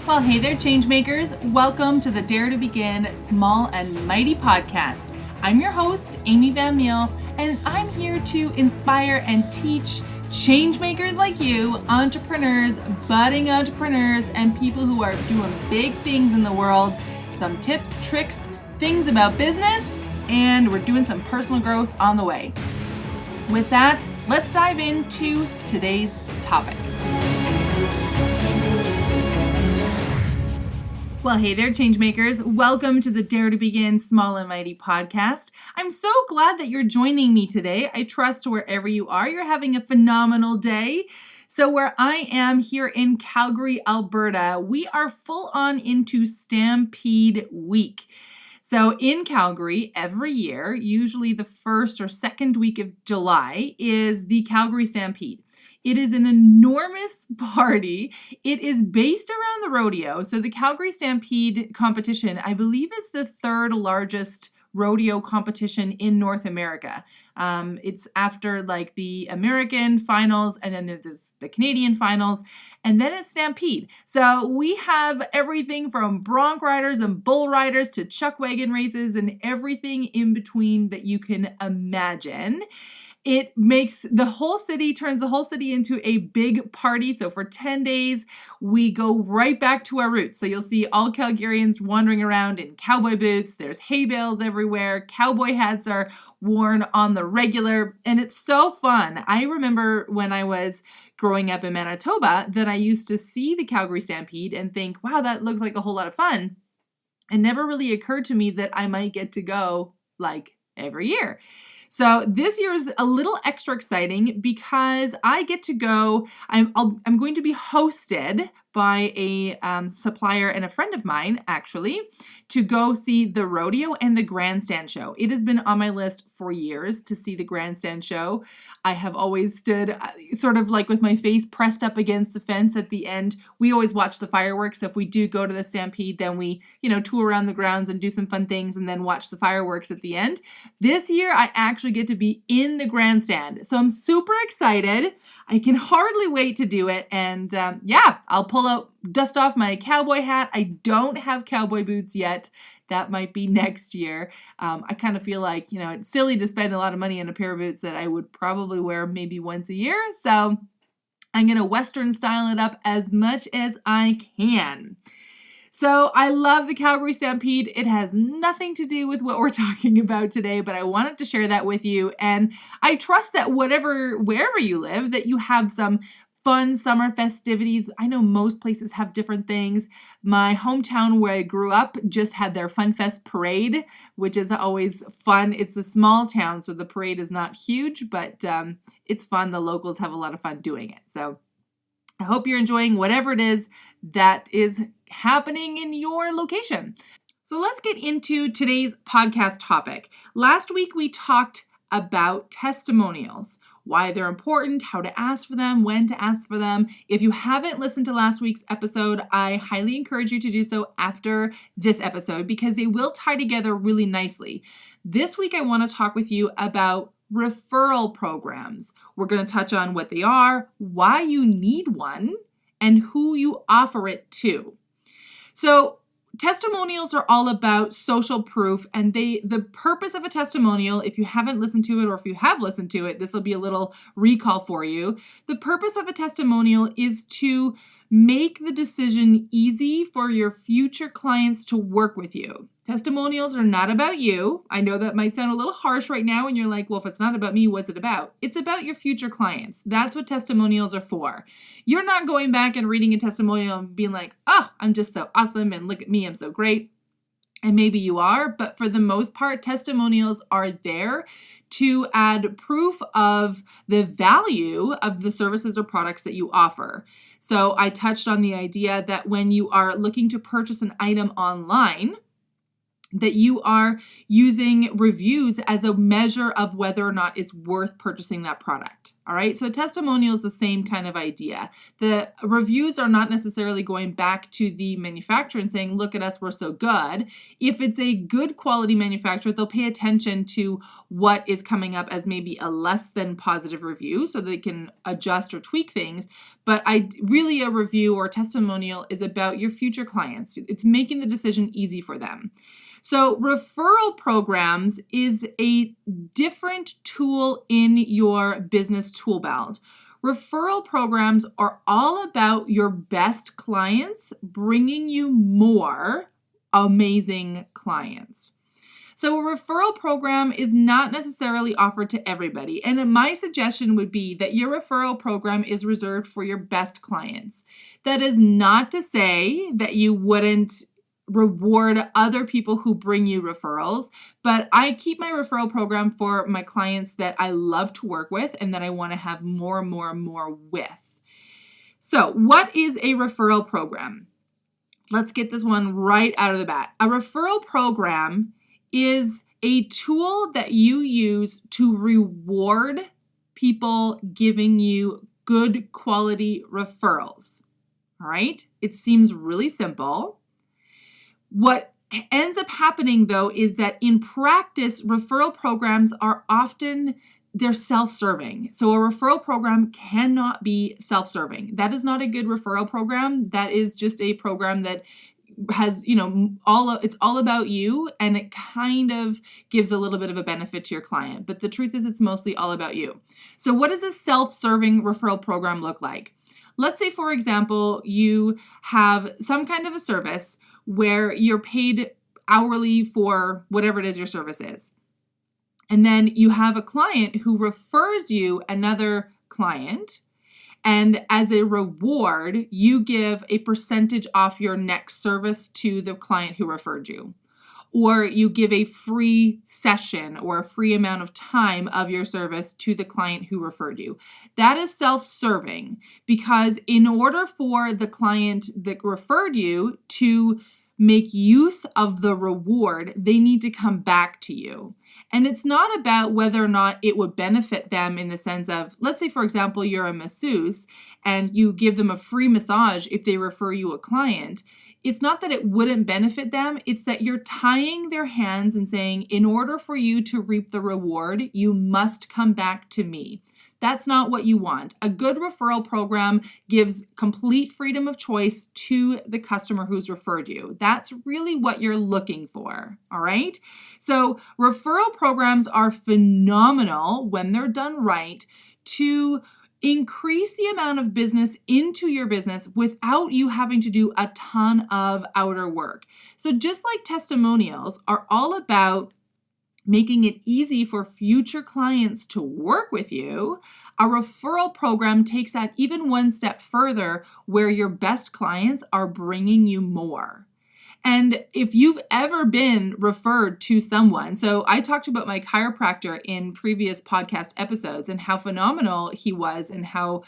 Well, hey there, Changemakers. Welcome to the Dare to Begin Small and Mighty podcast. I'm your host, Amy Van Meel, and I'm here to inspire and teach changemakers like you, entrepreneurs, budding entrepreneurs, and people who are doing big things in the world, some tips, tricks, things about business, and we're doing some personal growth on the way. With that, let's dive into today's topic. Well, hey there, Changemakers. Welcome to the Dare to Begin Small and Mighty podcast. I'm so glad that you're joining me today. I trust wherever you are, you're having a phenomenal day. So where I am here in Calgary, Alberta, we are full on into Stampede Week. So in Calgary, every year, usually the first or second week of July, is the Calgary Stampede. It is an enormous party. It is based around the rodeo. So the Calgary Stampede competition, I believe, is the third largest rodeo competition in North America. It's after like the American finals, and then there's the Canadian finals, and then it's Stampede. So we have everything from bronc riders and bull riders to chuck wagon races and everything in between that you can imagine. It makes turns the whole city into a big party. So for 10 days, we go right back to our roots. So you'll see all Calgarians wandering around in cowboy boots. There's hay bales everywhere. Cowboy hats are worn on the regular, and it's so fun. I remember when I was growing up in Manitoba that I used to see the Calgary Stampede and think, wow, that looks like a whole lot of fun. It never really occurred to me that I might get to go like every year. So this year is a little extra exciting because I get to go. I'm going to be hosted by a supplier and a friend of mine, actually, to go see the rodeo and the grandstand show. It has been on my list for years to see the grandstand show. I have always stood sort of like with my face pressed up against the fence at the end. We always watch the fireworks. So if we do go to the Stampede, then we, tour around the grounds and do some fun things and then watch the fireworks at the end. This year, I actually get to be in the grandstand. So I'm super excited. I can hardly wait to do it. And I'll dust off my cowboy hat. I don't have cowboy boots yet. That might be next year. I kind of feel like, it's silly to spend a lot of money on a pair of boots that I would probably wear maybe once a year. So I'm going to Western style it up as much as I can. So I love the Calgary Stampede. It has nothing to do with what we're talking about today, but I wanted to share that with you. And I trust that wherever you live, that you have some fun summer festivities. I know most places have different things. My hometown where I grew up just had their Fun Fest parade, which is always fun. It's a small town, so the parade is not huge, but it's fun. The locals have a lot of fun doing it. So I hope you're enjoying whatever it is that is happening in your location. So let's get into today's podcast topic. Last week, we talked about testimonials, why they're important, how to ask for them, when to ask for them. If you haven't listened to last week's episode, I highly encourage you to do so after this episode because they will tie together really nicely. This week, I want to talk with you about referral programs. We're going to touch on what they are, why you need one, and who you offer it to. So testimonials are all about social proof, and the purpose of a testimonial, if you haven't listened to it or if you have listened to it, this will be a little recall for you. The purpose of a testimonial is to make the decision easy for your future clients to work with you. Testimonials are not about you. I know that might sound a little harsh right now, and you're like, well, if it's not about me, what's it about? It's about your future clients. That's what testimonials are for. You're not going back and reading a testimonial and being like, oh, I'm just so awesome, and look at me, I'm so great. And maybe you are, but for the most part, testimonials are there to add proof of the value of the services or products that you offer. So I touched on the idea that when you are looking to purchase an item online, that you are using reviews as a measure of whether or not it's worth purchasing that product. All right, so a testimonial is the same kind of idea. The reviews are not necessarily going back to the manufacturer and saying, look at us, we're so good. If it's a good quality manufacturer, they'll pay attention to what is coming up as maybe a less than positive review so they can adjust or tweak things. But really a review or testimonial is about your future clients. It's making the decision easy for them. So referral programs is a different tool in your business tool belt. Referral programs are all about your best clients bringing you more amazing clients. So a referral program is not necessarily offered to everybody. And my suggestion would be that your referral program is reserved for your best clients. That is not to say that you wouldn't reward other people who bring you referrals, but I keep my referral program for my clients that I love to work with and that I want to have more and more and more with. So what is a referral program? Let's get this one right out of the bat. A referral program is a tool that you use to reward people giving you good quality referrals. All right? It seems really simple. What ends up happening, though, is that in practice, referral programs are often, they're self-serving. So a referral program cannot be self-serving. That is not a good referral program. That is just a program that has, it's all about you, and it kind of gives a little bit of a benefit to your client. But the truth is it's mostly all about you. So what does a self-serving referral program look like? Let's say, for example, you have some kind of a service where you're paid hourly for whatever it is your service is. And then you have a client who refers you another client. And as a reward, you give a percentage off your next service to the client who referred you. Or you give a free session or a free amount of time of your service to the client who referred you. That is self-serving, because in order for the client that referred you to make use of the reward, they need to come back to you. And it's not about whether or not it would benefit them in the sense of, let's say, for example, you're a masseuse and you give them a free massage if they refer you a client. It's not that it wouldn't benefit them. It's that you're tying their hands and saying, in order for you to reap the reward, you must come back to me. That's not what you want. A good referral program gives complete freedom of choice to the customer who's referred you. That's really what you're looking for, all right? So referral programs are phenomenal when they're done right to increase the amount of business into your business without you having to do a ton of outer work. So just like testimonials are all about making it easy for future clients to work with you, a referral program takes that even one step further, where your best clients are bringing you more. And if you've ever been referred to someone, so I talked about my chiropractor in previous podcast episodes and how phenomenal he was and how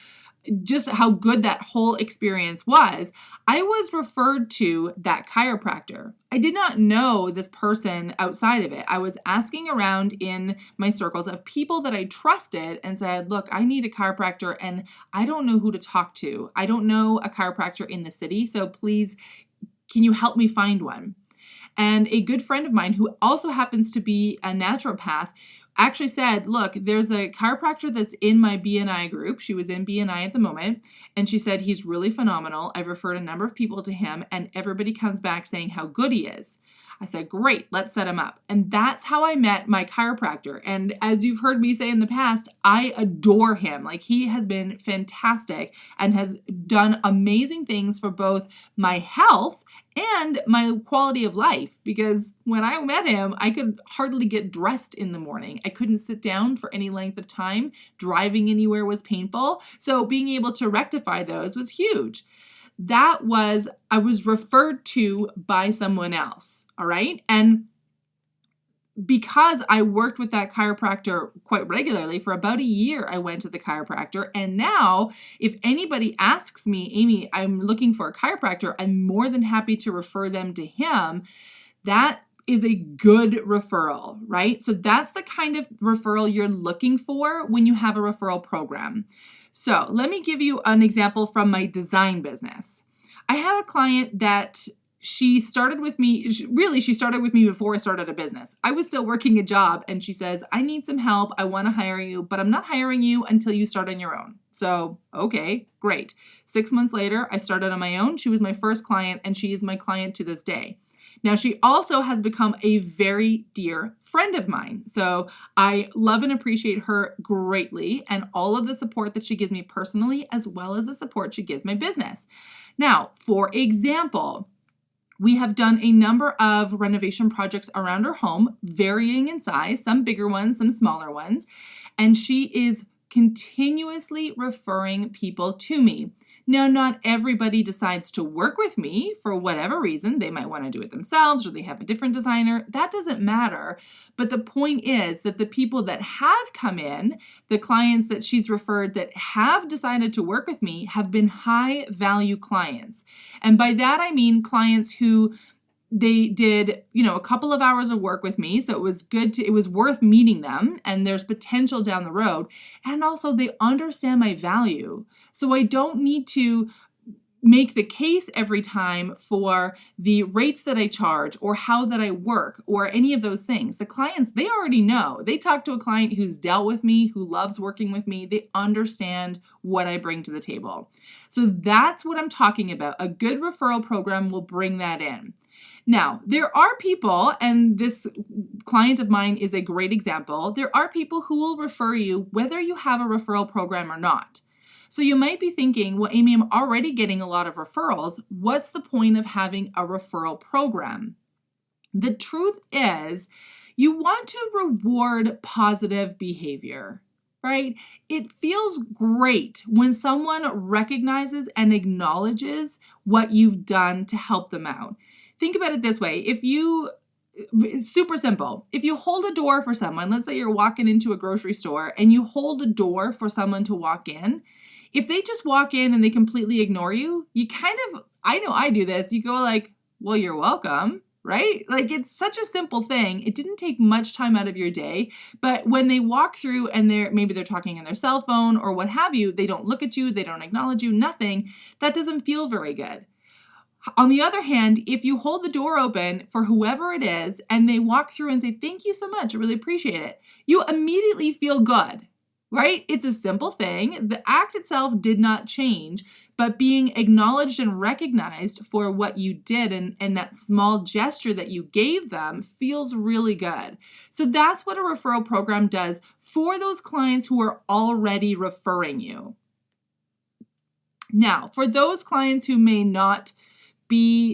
good that whole experience was. I was referred to that chiropractor. I did not know this person outside of it. I was asking around in my circles of people that I trusted and said, look, I need a chiropractor and I don't know who to talk to. I don't know a chiropractor in the city, so please, can you help me find one? And a good friend of mine who also happens to be a naturopath actually said, look, there's a chiropractor that's in my BNI group. She was in BNI at the moment. And she said, he's really phenomenal. I've referred a number of people to him and everybody comes back saying how good he is. I said, great, let's set him up. And that's how I met my chiropractor. And as you've heard me say in the past, I adore him. Like, he has been fantastic and has done amazing things for both my health and my quality of life, because when I met him, I could hardly get dressed in the morning. I couldn't sit down for any length of time. Driving anywhere was painful. So being able to rectify those was huge. I was referred to by someone else, all right? And because I worked with that chiropractor quite regularly, for about a year, I went to the chiropractor. And now if anybody asks me, Amy, I'm looking for a chiropractor, I'm more than happy to refer them to him. That is a good referral, right? So that's the kind of referral you're looking for when you have a referral program. So let me give you an example from my design business. I had a client that she started with me before I started a business. I was still working a job and she says, I need some help. I want to hire you, but I'm not hiring you until you start on your own. So, okay, great. 6 months later, I started on my own. She was my first client and she is my client to this day. Now, she also has become a very dear friend of mine. So I love and appreciate her greatly and all of the support that she gives me personally, as well as the support she gives my business. Now, for example, we have done a number of renovation projects around her home, varying in size, some bigger ones, some smaller ones, and she is continuously referring people to me. Now, not everybody decides to work with me for whatever reason. They might want to do it themselves or they have a different designer. That doesn't matter. But the point is that the people that have come in, the clients that she's referred that have decided to work with me, have been high value clients. And by that, I mean clients who they did, a couple of hours of work with me. So it was worth meeting them and there's potential down the road. And also they understand my value. So I don't need to make the case every time for the rates that I charge or how that I work or any of those things. The clients, they already know. They talk to a client who's dealt with me, who loves working with me. They understand what I bring to the table. So that's what I'm talking about. A good referral program will bring that in. Now, there are people, and this client of mine is a great example, there are people who will refer you whether you have a referral program or not. So you might be thinking, well, Amy, I'm already getting a lot of referrals. What's the point of having a referral program? The truth is, you want to reward positive behavior, right? It feels great when someone recognizes and acknowledges what you've done to help them out. Think about it this way. It's super simple. If you hold a door for someone, let's say you're walking into a grocery store and you hold a door for someone to walk in, if they just walk in and they completely ignore you, I know I do this, you go like, well, you're welcome, right? Like it's such a simple thing. It didn't take much time out of your day, but when they walk through and maybe they're talking on their cell phone or what have you, they don't look at you, they don't acknowledge you, nothing, that doesn't feel very good. On the other hand, if you hold the door open for whoever it is and they walk through and say, thank you so much, I really appreciate it, you immediately feel good, right? It's a simple thing. The act itself did not change, but being acknowledged and recognized for what you did and that small gesture that you gave them feels really good. So that's what a referral program does for those clients who are already referring you. Now, for those clients who may not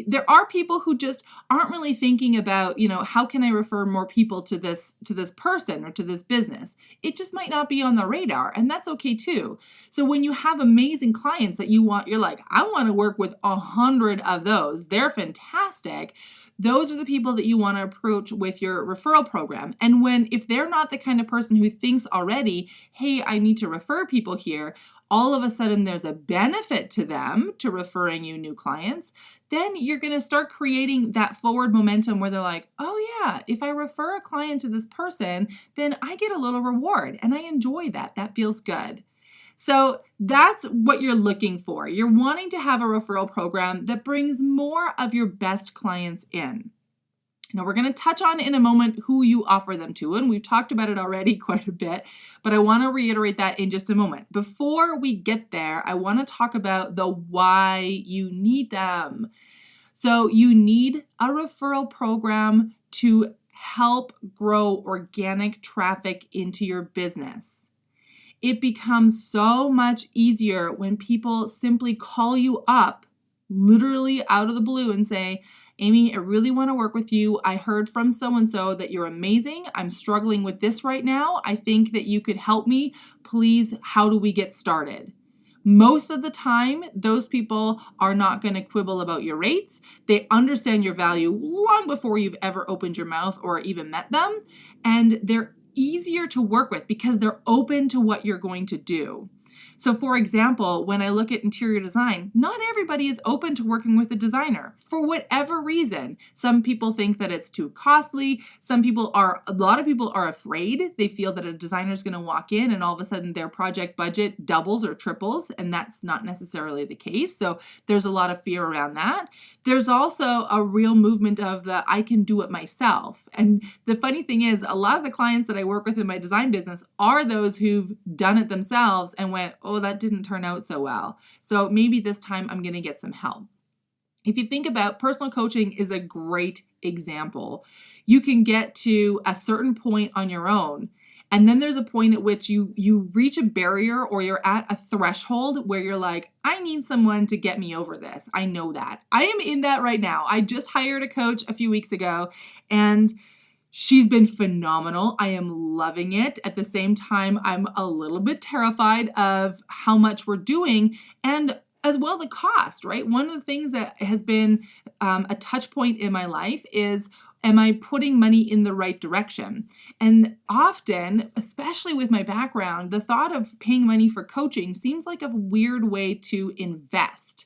there are people who just aren't really thinking about, how can I refer more people to this person or to this business? It just might not be on the radar, and that's okay too. So when you have amazing clients that you're like, I want to work with 100 of those. They're fantastic. Those are the people that you want to approach with your referral program. And if they're not the kind of person who thinks already, hey, I need to refer people here, all of a sudden there's a benefit to them to referring you new clients, then you're going to start creating that forward momentum where they're like, oh yeah, if I refer a client to this person, then I get a little reward and I enjoy that. That feels good. So that's what you're looking for. You're wanting to have a referral program that brings more of your best clients in. Now, we're going to touch on in a moment who you offer them to, and we've talked about it already quite a bit, but I want to reiterate that in just a moment. Before we get there, I want to talk about the why you need them. So you need a referral program to help grow organic traffic into your business. It becomes so much easier when people simply call you up, literally out of the blue, and say, Amy, I really want to work with you. I heard from so-and-so that you're amazing. I'm struggling with this right now. I think that you could help me. Please, how do we get started? Most of the time, those people are not going to quibble about your rates. They understand your value long before you've ever opened your mouth or even met them. And they're easier to work with because they're open to what you're going to do. So for example, when I look at interior design, not everybody is open to working with a designer for whatever reason. Some people think that it's too costly. A lot of people are afraid. They feel that a designer is going to walk in and all of a sudden their project budget doubles or triples, and that's not necessarily the case. So there's a lot of fear around that. There's also a real movement of the I can do it myself. And the funny thing is, a lot of the clients that I work with in my design business are those who've done it themselves and went, oh, that didn't turn out so well. So maybe this time I'm going to get some help. If you think about personal coaching is a great example. You can get to a certain point on your own. And then there's a point at which you reach a barrier or you're at a threshold where you're like, I need someone to get me over this. I know that. I am in that right now. I just hired a coach a few weeks ago and she's been phenomenal. I am loving it. At the same time, I'm a little bit terrified of how much we're doing and as well the cost, right? One of the things that has been a touch point in my life is, am I putting money in the right direction? And often, especially with my background, the thought of paying money for coaching seems like a weird way to invest.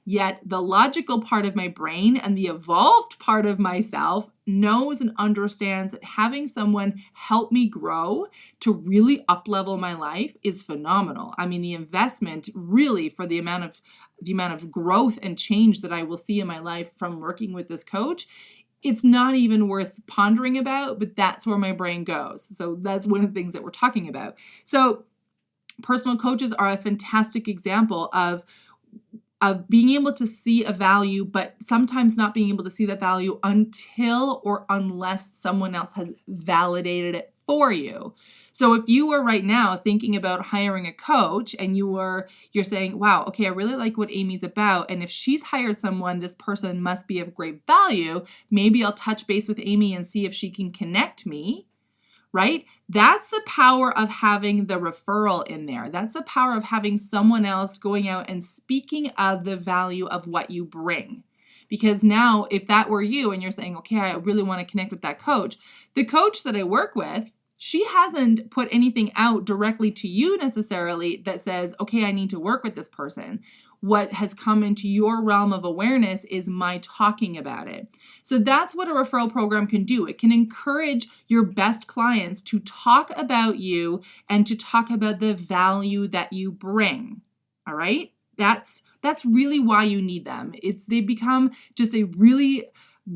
Yet the logical part of my brain and the evolved part of myself knows and understands that having someone help me grow to really up-level my life is phenomenal. I mean, the investment really for the amount of growth and change that I will see in my life from working with this coach, it's not even worth pondering about, but that's where my brain goes. So that's one of the things that we're talking about. So personal coaches are a fantastic example of being able to see a value, but sometimes not being able to see that value until or unless someone else has validated it for you. So if you are right now thinking about hiring a coach and you're saying, wow, okay, I really like what Amy's about. And if she's hired someone, this person must be of great value. Maybe I'll touch base with Amy and see if she can connect me. Right? That's the power of having the referral in there. That's the power of having someone else going out and speaking of the value of what you bring. Because now, if that were you and you're saying, okay, I really want to connect with that coach, the coach that I work with, she hasn't put anything out directly to you necessarily that says, okay, I need to work with this person. What has come into your realm of awareness is my talking about it. So that's what a referral program can do. It can encourage your best clients to talk about you and to talk about the value that you bring. All right? That's really why you need them. They become just a really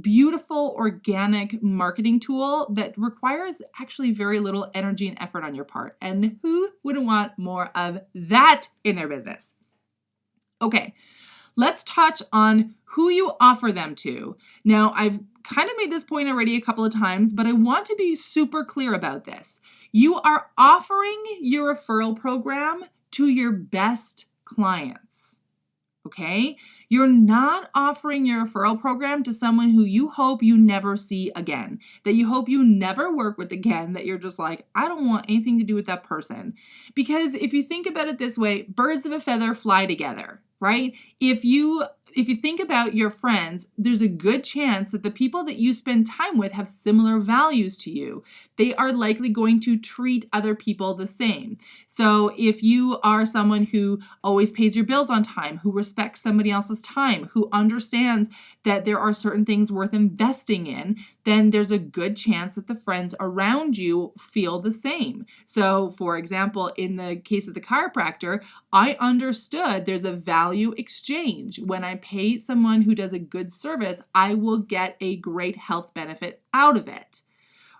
beautiful organic marketing tool that requires actually very little energy and effort on your part. And who wouldn't want more of that in their business? Okay, let's touch on who you offer them to. Now, I've kind of made this point already a couple of times, but I want to be super clear about this. You are offering your referral program to your best clients. Okay? You're not offering your referral program to someone who you hope you never see again, that you hope you never work with again, that you're just like, I don't want anything to do with that person. Because if you think about it this way, birds of a feather fly together, right? If you think about your friends, there's a good chance that the people that you spend time with have similar values to you. They are likely going to treat other people the same. So if you are someone who always pays your bills on time, who respects somebody else's time, who understands that there are certain things worth investing in, then there's a good chance that the friends around you feel the same. So for example, in the case of the chiropractor, I understood there's a value exchange. When I pay someone who does a good service, I will get a great health benefit out of it.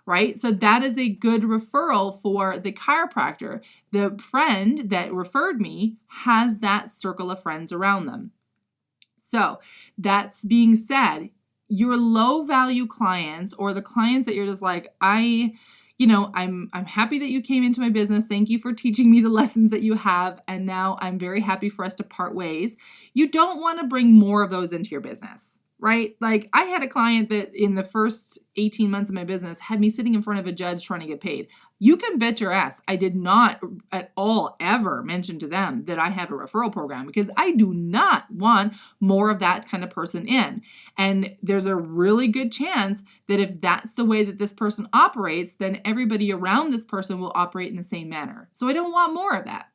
Right? So that is a good referral for the chiropractor. The friend that referred me has that circle of friends around them. So that's being said, your low value clients or the clients that you're just like, I'm happy that you came into my business. Thank you for teaching me the lessons that you have. And now I'm very happy for us to part ways. You don't want to bring more of those into your business, right? Like I had a client that in the first 18 months of my business had me sitting in front of a judge trying to get paid. You can bet your ass I did not at all ever mention to them that I have a referral program because I do not want more of that kind of person in. And there's a really good chance that if that's the way that this person operates, then everybody around this person will operate in the same manner. So I don't want more of that.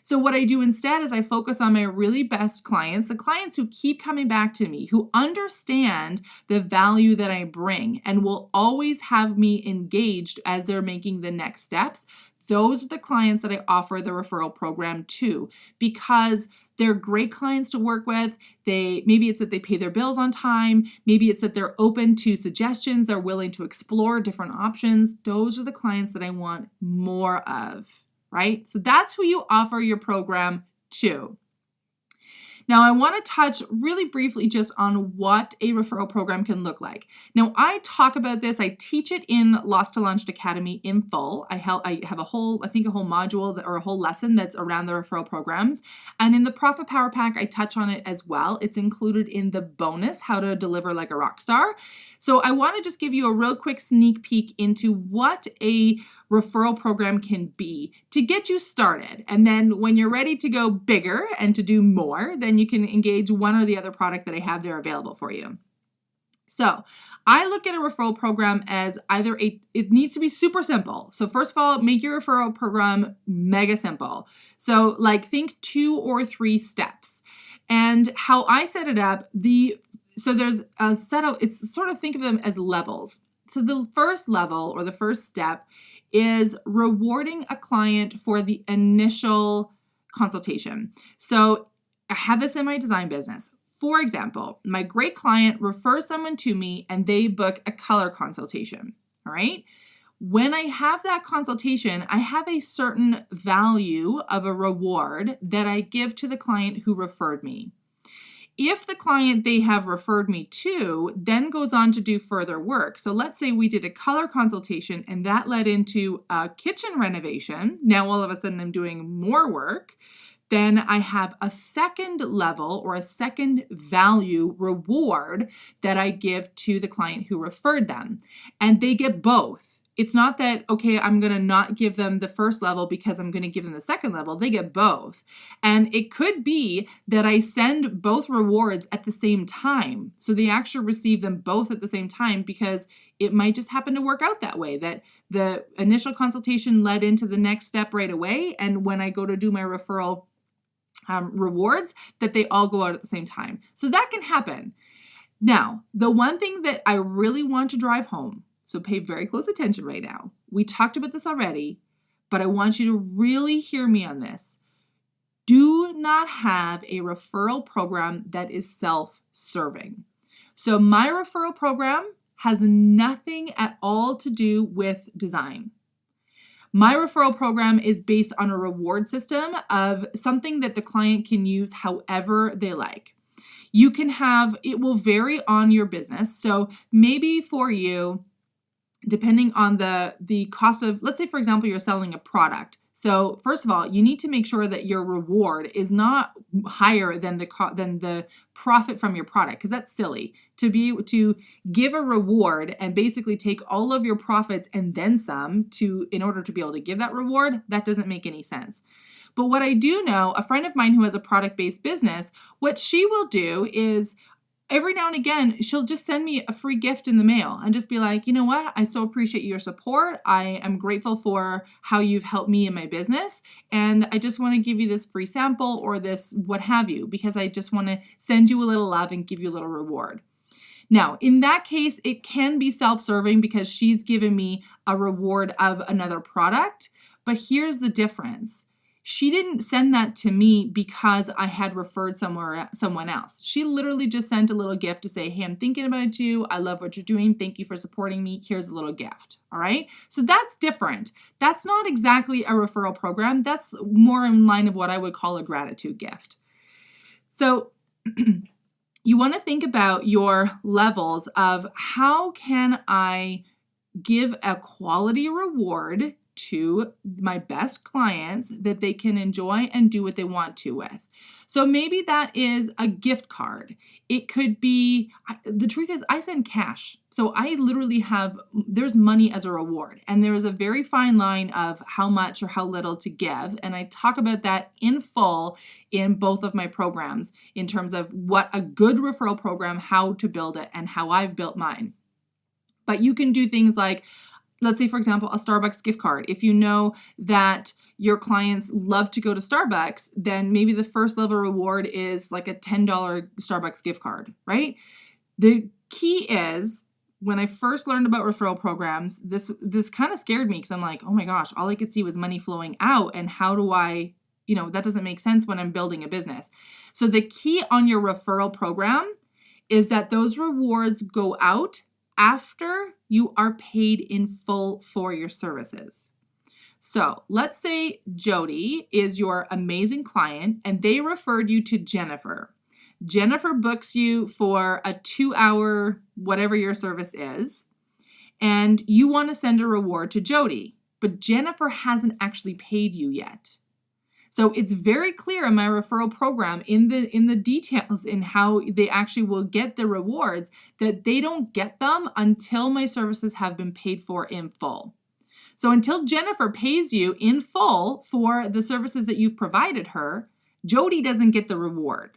So what I do instead is I focus on my really best clients, the clients who keep coming back to me, who understand the value that I bring and will always have me engaged as they're making the next steps. Those are the clients that I offer the referral program to, because they're great clients to work with. Maybe it's that they pay their bills on time. Maybe it's that they're open to suggestions. They're willing to explore different options. Those are the clients that I want more of, right? So that's who you offer your program to. Now, I want to touch really briefly just on what a referral program can look like. Now, I talk about this. I teach it in Lost to Launched Academy in full. I have a whole module or a whole lesson that's around the referral programs. And in the Profit Power Pack, I touch on it as well. It's included in the bonus, How to Deliver Like a Rock Star. So I want to just give you a real quick sneak peek into what a referral program can be to get you started. And then when you're ready to go bigger and to do more, then you can engage one or the other product that I have there available for you. So I look at a referral program as it needs to be super simple. So first of all, make your referral program mega simple. So think 2 or 3 steps. And how I set it up, so there's a set of, it's sort of think of them as levels. So the first level or the first step is rewarding a client for the initial consultation. So I have this in my design business. For example, my great client refers someone to me and they book a color consultation, all right? When I have that consultation, I have a certain value of a reward that I give to the client who referred me. If the client they have referred me to then goes on to do further work, so let's say we did a color consultation and that led into a kitchen renovation, now all of a sudden I'm doing more work, then I have a second level or a second value reward that I give to the client who referred them. And they get both. It's not that, okay, I'm going to not give them the first level because I'm going to give them the second level. They get both. And it could be that I send both rewards at the same time. So they actually receive them both at the same time because it might just happen to work out that way, that the initial consultation led into the next step right away. And when I go to do my referral rewards, that they all go out at the same time. So that can happen. Now, the one thing that I really want to drive home, so pay very close attention right now. We talked about this already, but I want you to really hear me on this. Do not have a referral program that is self-serving. So my referral program has nothing at all to do with design. My referral program is based on a reward system of something that the client can use however they like. It will vary on your business. So maybe for you, depending on the cost of, let's say, for example, you're selling a product. So first of all, you need to make sure that your reward is not higher than the profit from your product, because that's silly. To give a reward and basically take all of your profits and then some in order to be able to give that reward, that doesn't make any sense. But what I do know, a friend of mine who has a product-based business, what she will do is every now and again, she'll just send me a free gift in the mail and just be like, you know what? I so appreciate your support. I am grateful for how you've helped me in my business. And I just want to give you this free sample or this what have you, because I just want to send you a little love and give you a little reward. Now, in that case, it can be self-serving because she's given me a reward of another product. But here's the difference. She didn't send that to me because I had referred someone else. She literally just sent a little gift to say, hey, I'm thinking about you. I love what you're doing. Thank you for supporting me. Here's a little gift. All right. So that's different. That's not exactly a referral program. That's more in line of what I would call a gratitude gift. So you want to think about your levels of how can I give a quality reward to my best clients that they can enjoy and do what they want to with. So maybe that is a gift card. It could be, the truth is I send cash. So I literally there's money as a reward, and there is a very fine line of how much or how little to give. And I talk about that in full in both of my programs in terms of what a good referral program, how to build it, and how I've built mine. But you can do things like, let's say, for example, a Starbucks gift card. If you know that your clients love to go to Starbucks, then maybe the first level reward is like a $10 Starbucks gift card, right? The key is, when I first learned about referral programs, this kind of scared me because I'm like, oh my gosh, all I could see was money flowing out. And how do I, that doesn't make sense when I'm building a business. So the key on your referral program is that those rewards go out after you are paid in full for your services. So let's say Jody is your amazing client and they referred you to Jennifer. Jennifer books you for a 2-hour, whatever your service is, and you want to send a reward to Jody, but Jennifer hasn't actually paid you yet. So it's very clear in my referral program, in the details in how they actually will get the rewards, that they don't get them until my services have been paid for in full. So until Jennifer pays you in full for the services that you've provided her, Jody doesn't get the reward.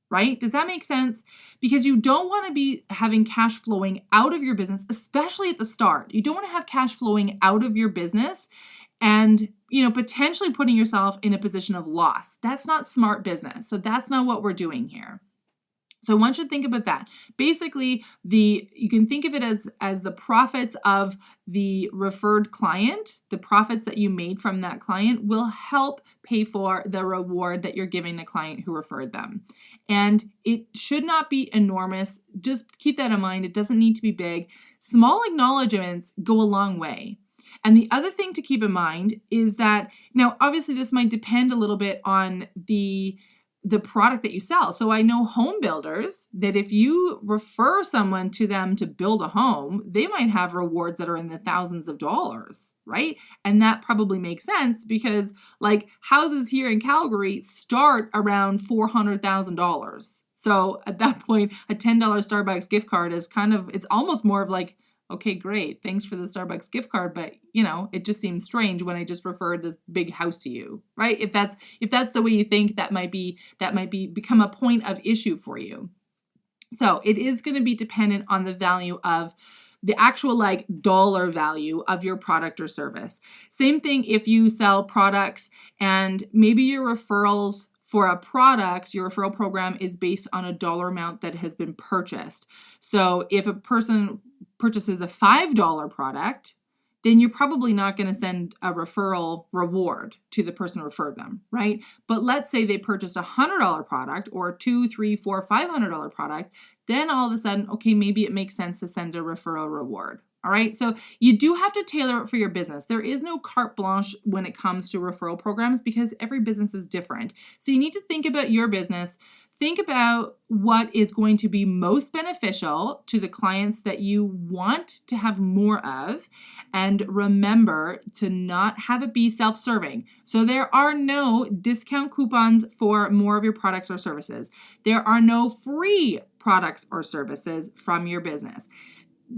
Right? Does that make sense? Because you don't want to be having cash flowing out of your business, especially at the start. You don't want to have cash flowing out of your business and, potentially putting yourself in a position of loss. That's not smart business. So that's not what we're doing here. So one should think about that. Basically, you can think of it as the profits of the referred client, the profits that you made from that client will help pay for the reward that you're giving the client who referred them. And it should not be enormous. Just keep that in mind. It doesn't need to be big. Small acknowledgements go a long way. And the other thing to keep in mind is that, now obviously this might depend a little bit on the product that you sell. So I know home builders that if you refer someone to them to build a home, they might have rewards that are in the thousands of dollars, right? And that probably makes sense because like houses here in Calgary start around $400,000. So at that point, a $10 Starbucks gift card is it's almost more of like, okay, great. Thanks for the Starbucks gift card, but it just seems strange when I just referred this big house to you, right? If that's the way you think, that might become a point of issue for you. So it is going to be dependent on the value of the actual dollar value of your product or service. Same thing if you sell products and maybe your referrals for a product, your referral program is based on a dollar amount that has been purchased. So if a person purchases a $5 product, then you're probably not going to send a referral reward to the person who referred them, right? But let's say they purchased a $100 product or $200, $300, $400, $500 product, then all of a sudden, okay, maybe it makes sense to send a referral reward. All right. So you do have to tailor it for your business. There is no carte blanche when it comes to referral programs because every business is different. So you need to think about your business. Think about what is going to be most beneficial to the clients that you want to have more of. And remember to not have it be self-serving. So there are no discount coupons for more of your products or services. There are no free products or services from your business.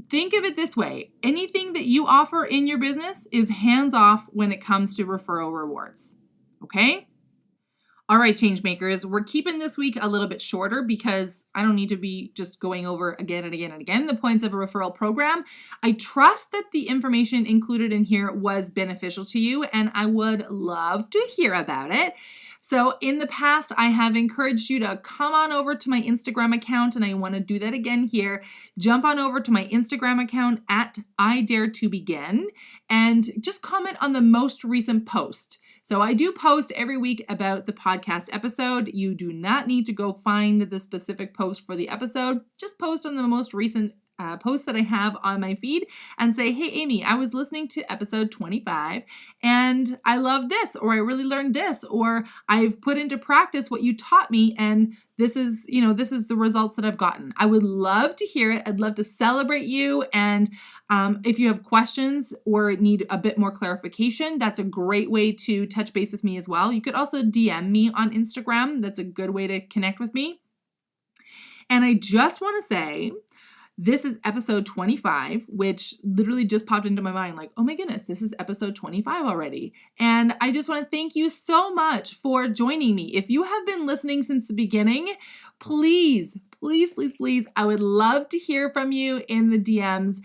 Think of it this way. Anything that you offer in your business is hands off when it comes to referral rewards. Okay? All right, change makers, we're keeping this week a little bit shorter because I don't need to be just going over again and again and again the points of a referral program. I trust that the information included in here was beneficial to you, and I would love to hear about it. So in the past, I have encouraged you to come on over to my Instagram account, and I want to do that again here. Jump on over to my Instagram account at @IDareToBegin and just comment on the most recent post. So I do post every week about the podcast episode. You do not need to go find the specific post for the episode. Just post on the most recent post that I have on my feed and say, hey, Amy, I was listening to episode 25 and I love this, or I really learned this, or I've put into practice what you taught me and this is the results that I've gotten. I would love to hear it. I'd love to celebrate you. And if you have questions or need a bit more clarification, that's a great way to touch base with me as well. You could also DM me on Instagram. That's a good way to connect with me. And I just want to say, this is episode 25, which literally just popped into my mind like, oh my goodness, this is episode 25 already. And I just want to thank you so much for joining me. If you have been listening since the beginning, please, I would love to hear from you in the DMs.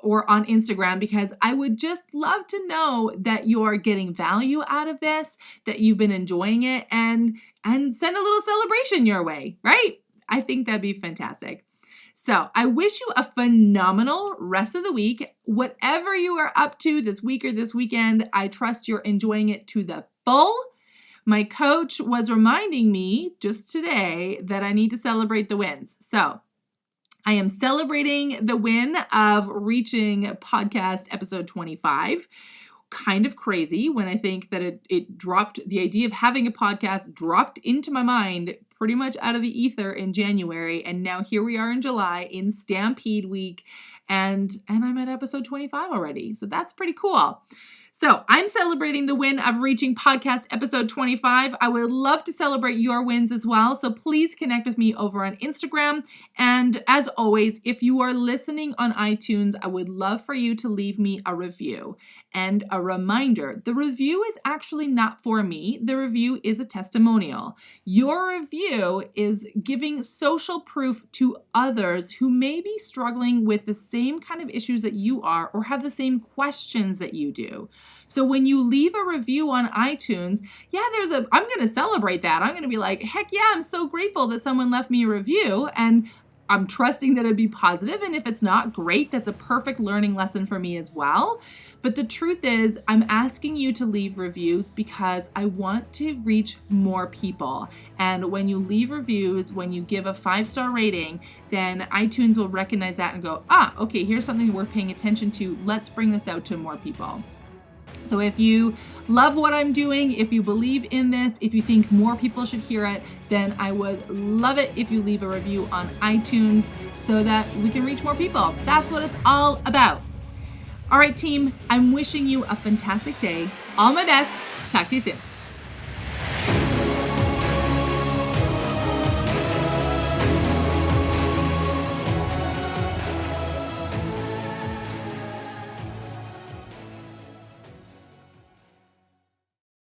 or on Instagram, because I would just love to know that you're getting value out of this, that you've been enjoying it, and send a little celebration your way, right? I think that'd be fantastic. So I wish you a phenomenal rest of the week. Whatever you are up to this week or this weekend, I trust you're enjoying it to the full. My coach was reminding me just today that I need to celebrate the wins. So I am celebrating the win of reaching podcast episode 25. Kind of crazy when I think that it dropped, the idea of having a podcast dropped into my mind pretty much out of the ether in January. And now here we are in July in Stampede Week, and I'm at episode 25 already. So that's pretty cool. So I'm celebrating the win of reaching podcast episode 25. I would love to celebrate your wins as well. So please connect with me over on Instagram. And as always, if you are listening on iTunes, I would love for you to leave me a review. And a reminder, the review is actually not for me. The review is a testimonial. Your review is giving social proof to others who may be struggling with the same kind of issues that you are or have the same questions that you do. So when you leave a review on iTunes, I'm going to celebrate that. I'm going to be like, heck yeah, I'm so grateful that someone left me a review, and I'm trusting that it'd be positive. And if it's not, great. That's a perfect learning lesson for me as well. But the truth is, I'm asking you to leave reviews because I want to reach more people. And when you leave reviews, when you give a 5-star rating, then iTunes will recognize that and go, okay, here's something worth paying attention to. Let's bring this out to more people. So if you love what I'm doing, if you believe in this, if you think more people should hear it, then I would love it if you leave a review on iTunes so that we can reach more people. That's what it's all about. All right, team, I'm wishing you a fantastic day. All my best. Talk to you soon.